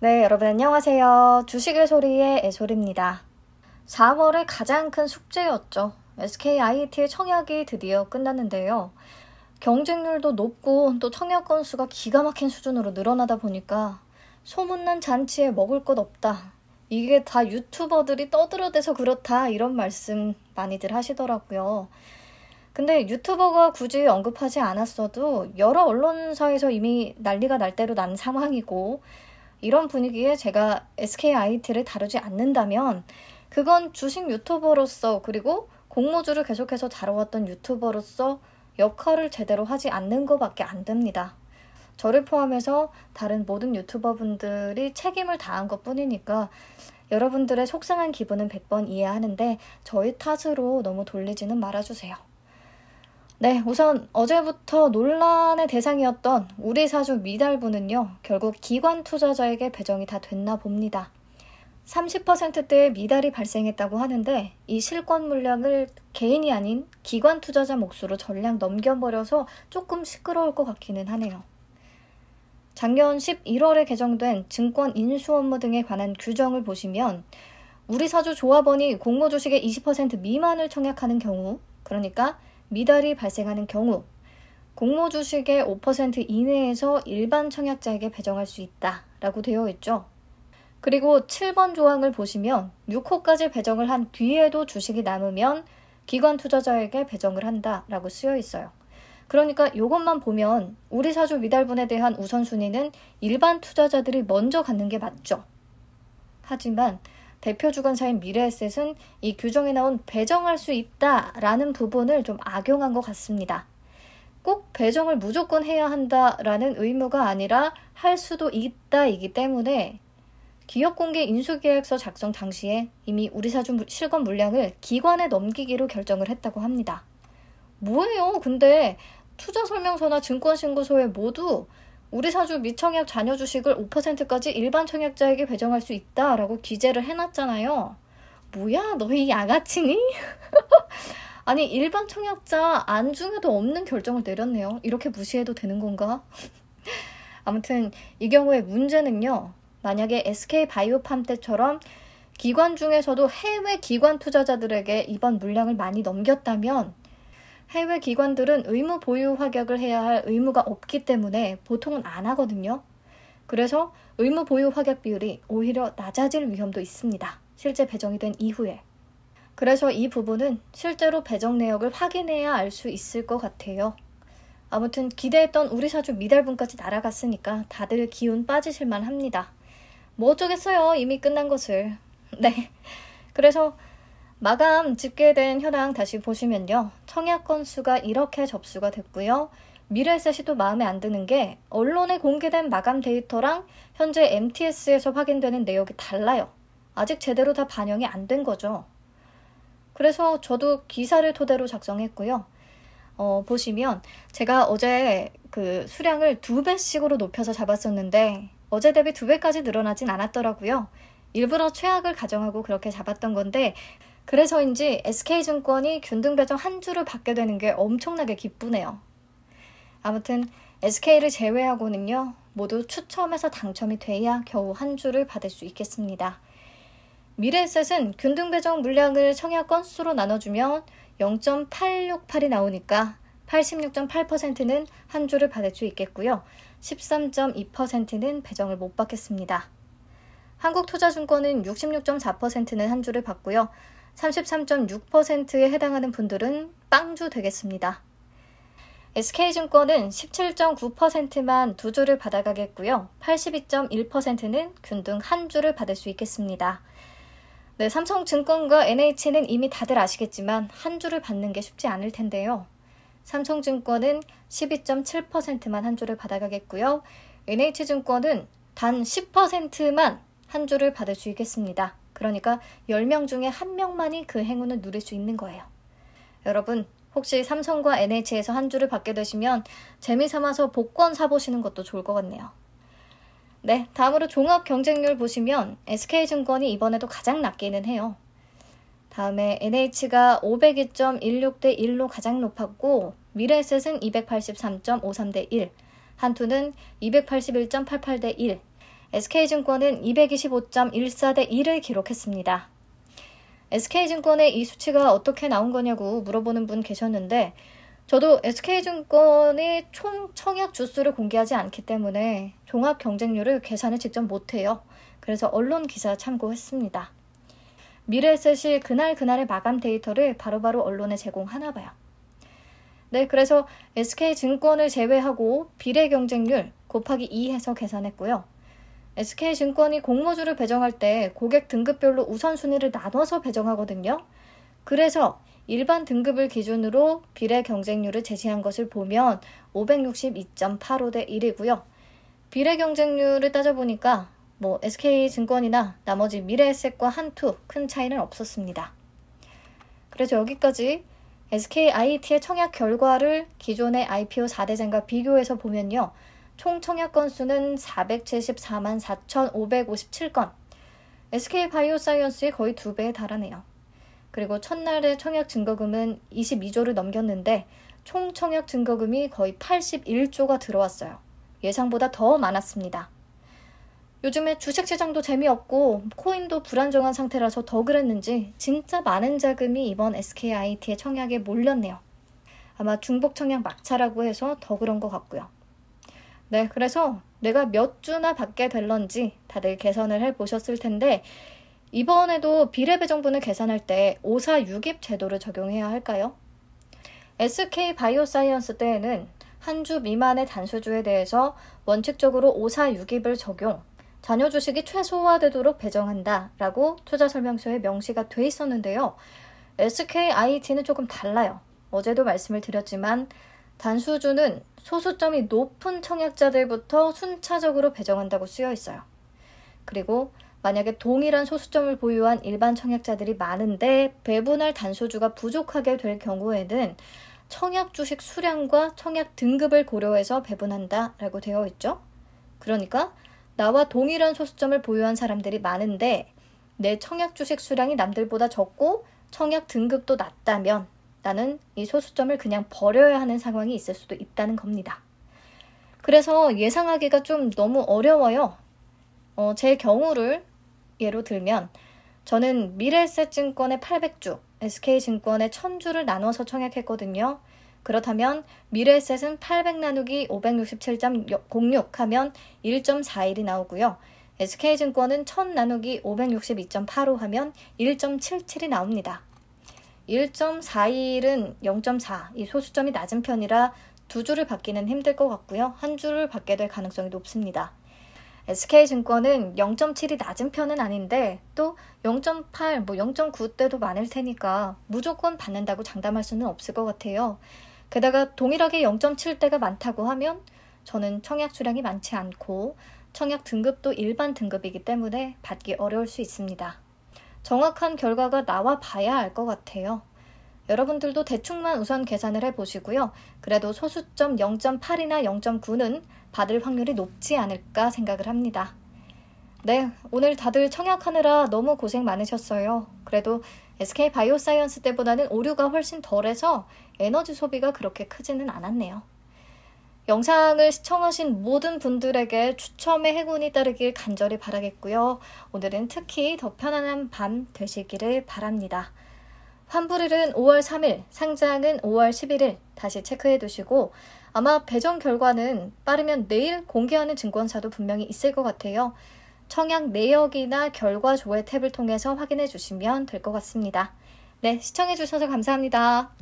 네, 여러분 안녕하세요. 주식의 소리의 애솔입니다. 4월의 가장 큰 숙제였죠. SKIET의 청약이 드디어 끝났는데요. 경쟁률도 높고 또 청약 건수가 기가 막힌 수준으로 늘어나다 보니까 소문난 잔치에 먹을 것 없다. 이게 다 유튜버들이 떠들어대서 그렇다 이런 말씀 많이들 하시더라고요. 근데 유튜버가 굳이 언급하지 않았어도 여러 언론사에서 이미 난리가 날 대로 난 상황이고, 이런 분위기에 제가 SKIET를 다루지 않는다면 그건 주식 유튜버로서 그리고 공모주를 계속해서 다뤄왔던 유튜버로서 역할을 제대로 하지 않는 것밖에 안 됩니다. 저를 포함해서 다른 모든 유튜버분들이 책임을 다한 것뿐이니까 여러분들의 속상한 기분은 100번 이해하는데 저희 탓으로 너무 돌리지는 말아주세요. 네, 우선 어제부터 논란의 대상이었던 우리사주 미달분은요, 결국 기관 투자자에게 배정이 다 됐나 봅니다. 30%대의 미달이 발생했다고 하는데 이 실권 물량을 개인이 아닌 기관 투자자 몫으로 전량 넘겨버려서 조금 시끄러울 것 같기는 하네요. 작년 11월에 개정된 증권 인수 업무 등에 관한 규정을 보시면 우리사주 조합원이 공모주식의 20% 미만을 청약하는 경우, 그러니까 미달이 발생하는 경우 공모주식의 5% 이내에서 일반 청약자에게 배정할 수 있다라고 되어 있죠. 그리고 7번 조항을 보시면 6호까지 배정을 한 뒤에도 주식이 남으면 기관 투자자에게 배정을 한다라고 쓰여 있어요. 그러니까 이것만 보면 우리사주 미달분에 대한 우선순위는 일반 투자자들이 먼저 갖는 게 맞죠. 하지만 대표 주관사인 미래에셋은 이 규정에 나온 배정할 수 있다라는 부분을 좀 악용한 것 같습니다. 꼭 배정을 무조건 해야 한다라는 의무가 아니라 할 수도 있다이기 때문에 기업공개 인수계획서 작성 당시에 이미 우리사주 실권 물량을 기관에 넘기기로 결정을 했다고 합니다. 뭐예요? 근데 투자설명서나 증권신고서에 모두 우리사주 미청약 잔여 주식을 5%까지 일반 청약자에게 배정할 수 있다라고 기재를 해놨잖아요. 뭐야, 너희 양아치니? 아니, 일반 청약자 안중에도 없는 결정을 내렸네요. 이렇게 무시해도 되는 건가? 아무튼 이 경우의 문제는요, 만약에 SK바이오팜 때처럼 기관 중에서도 해외 기관 투자자들에게 이번 물량을 많이 넘겼다면 해외 기관들은 의무 보유 확약을 해야 할 의무가 없기 때문에 보통은 안 하거든요. 그래서 의무 보유 확약 비율이 오히려 낮아질 위험도 있습니다. 실제 배정이 된 이후에. 그래서 이 부분은 실제로 배정 내역을 확인해야 알 수 있을 것 같아요. 아무튼 기대했던 우리사주 미달분까지 날아갔으니까 다들 기운 빠지실만 합니다. 뭐 어쩌겠어요, 이미 끝난 것을. 네, 그래서 마감 집계된 현황 다시 보시면요. 청약 건수가 이렇게 접수가 됐고요. 미래에셋이 또 마음에 안 드는 게 언론에 공개된 마감 데이터랑 현재 MTS에서 확인되는 내역이 달라요. 아직 제대로 다 반영이 안 된 거죠. 그래서 저도 기사를 토대로 작성했고요. 보시면 제가 어제 그 수량을 2배씩으로 높여서 잡았었는데 어제 대비 2배까지 늘어나진 않았더라고요. 일부러 최악을 가정하고 그렇게 잡았던 건데 그래서인지 SK증권이 균등 배정 한 주를 받게 되는 게 엄청나게 기쁘네요. 아무튼 SK를 제외하고는요, 모두 추첨해서 당첨이 돼야 겨우 한 주를 받을 수 있겠습니다. 미래에셋은 균등 배정 물량을 청약 건수로 나눠주면 0.868이 나오니까 86.8%는 한 주를 받을 수 있겠고요. 13.2%는 배정을 못 받겠습니다. 한국투자증권은 66.4%는 한 주를 받고요. 33.6%에 해당하는 분들은 빵주 되겠습니다. SK증권은 17.9%만 두 주를 받아가겠고요. 82.1%는 균등 한 주를 받을 수 있겠습니다. 네, 삼성증권과 NH는 이미 다들 아시겠지만 한 주를 받는 게 쉽지 않을 텐데요. 삼성증권은 12.7%만 한 주를 받아가겠고요. NH증권은 단 10%만 한 주를 받을 수 있겠습니다. 그러니까 10명 중에 1명만이 그 행운을 누릴 수 있는 거예요. 여러분, 혹시 삼성과 NH에서 한 주를 받게 되시면 재미삼아서 복권 사보시는 것도 좋을 것 같네요. 네, 다음으로 종합 경쟁률 보시면 SK증권이 이번에도 가장 낮기는 해요. 다음에 NH가 502.16대 1로 가장 높았고 미래에셋은 283.53대 1, 한투는 281.88대 1, SK증권은 225.14 대 1을 기록했습니다. SK증권의 이 수치가 어떻게 나온 거냐고 물어보는 분 계셨는데 저도 SK증권이 총 청약 주수를 공개하지 않기 때문에 종합 경쟁률을 계산을 직접 못해요. 그래서 언론 기사 참고했습니다. 미래에셋이 그날의 마감 데이터를 바로바로 언론에 제공하나 봐요. 네, 그래서 SK증권을 제외하고 비례 경쟁률 곱하기 2 해서 계산했고요. SK증권이 공모주를 배정할 때 고객 등급별로 우선순위를 나눠서 배정하거든요. 그래서 일반 등급을 기준으로 비례 경쟁률을 제시한 것을 보면 562.85 대 1이고요. 비례 경쟁률을 따져보니까 SK증권이나 나머지 미래에셋과 한투 큰 차이는 없었습니다. 그래서 여기까지 SKIT의 청약 결과를 기존의 IPO 4대장과 비교해서 보면요. 총 청약 건수는 474만 4,557건, SK바이오사이언스의 거의 2배에 달하네요. 그리고 첫날의 청약 증거금은 22조를 넘겼는데 총 청약 증거금이 거의 81조가 들어왔어요. 예상보다 더 많았습니다. 요즘에 주식시장도 재미없고 코인도 불안정한 상태라서 더 그랬는지 진짜 많은 자금이 이번 SKIT의 청약에 몰렸네요. 아마 중복 청약 막차라고 해서 더 그런 것 같고요. 네, 그래서 내가 몇 주나 받게 될런지 다들 계산을 해보셨을 텐데 이번에도 비례배정분을 계산할 때 546입 제도를 적용해야 할까요? SK바이오사이언스 때에는 한 주 미만의 단수주에 대해서 원칙적으로 546입을 적용, 잔여 주식이 최소화되도록 배정한다 라고 투자설명서에 명시가 돼 있었는데요. SKIT는 조금 달라요. 어제도 말씀을 드렸지만 단수주는 소수점이 높은 청약자들부터 순차적으로 배정한다고 쓰여 있어요. 그리고 만약에 동일한 소수점을 보유한 일반 청약자들이 많은데 배분할 단수주가 부족하게 될 경우에는 청약 주식 수량과 청약 등급을 고려해서 배분한다 라고 되어 있죠. 그러니까 나와 동일한 소수점을 보유한 사람들이 많은데 내 청약 주식 수량이 남들보다 적고 청약 등급도 낮다면 나는 이 소수점을 그냥 버려야 하는 상황이 있을 수도 있다는 겁니다. 그래서 예상하기가 좀 너무 어려워요. 제 경우를 예로 들면 저는 미래에셋증권의 800주, SK증권의 1000주를 나눠서 청약했거든요. 그렇다면 미래에셋은 800 나누기 567.06 하면 1.41이 나오고요. SK증권은 1000 나누기 562.85 하면 1.77이 나옵니다. 1.41은 0.4, 이 소수점이 낮은 편이라 두 주를 받기는 힘들 것 같고요. 한 주를 받게 될 가능성이 높습니다. SK증권은 0.7이 낮은 편은 아닌데 또 0.8, 0.9 대도 많을 테니까 무조건 받는다고 장담할 수는 없을 것 같아요. 게다가 동일하게 0.7대가 많다고 하면 저는 청약 수량이 많지 않고 청약 등급도 일반 등급이기 때문에 받기 어려울 수 있습니다. 정확한 결과가 나와 봐야 알 것 같아요. 여러분들도 대충만 우선 계산을 해보시고요. 그래도 소수점 0.8이나 0.9는 받을 확률이 높지 않을까 생각을 합니다. 네, 오늘 다들 청약하느라 너무 고생 많으셨어요. 그래도 SK바이오사이언스 때보다는 오류가 훨씬 덜해서 에너지 소비가 그렇게 크지는 않았네요. 영상을 시청하신 모든 분들에게 추첨의 행운이 따르길 간절히 바라겠고요. 오늘은 특히 더 편안한 밤 되시기를 바랍니다. 환불일은 5월 3일, 상장은 5월 11일 다시 체크해 두시고 아마 배정 결과는 빠르면 내일 공개하는 증권사도 분명히 있을 것 같아요. 청약 내역이나 결과 조회 탭을 통해서 확인해 주시면 될 것 같습니다. 네, 시청해 주셔서 감사합니다.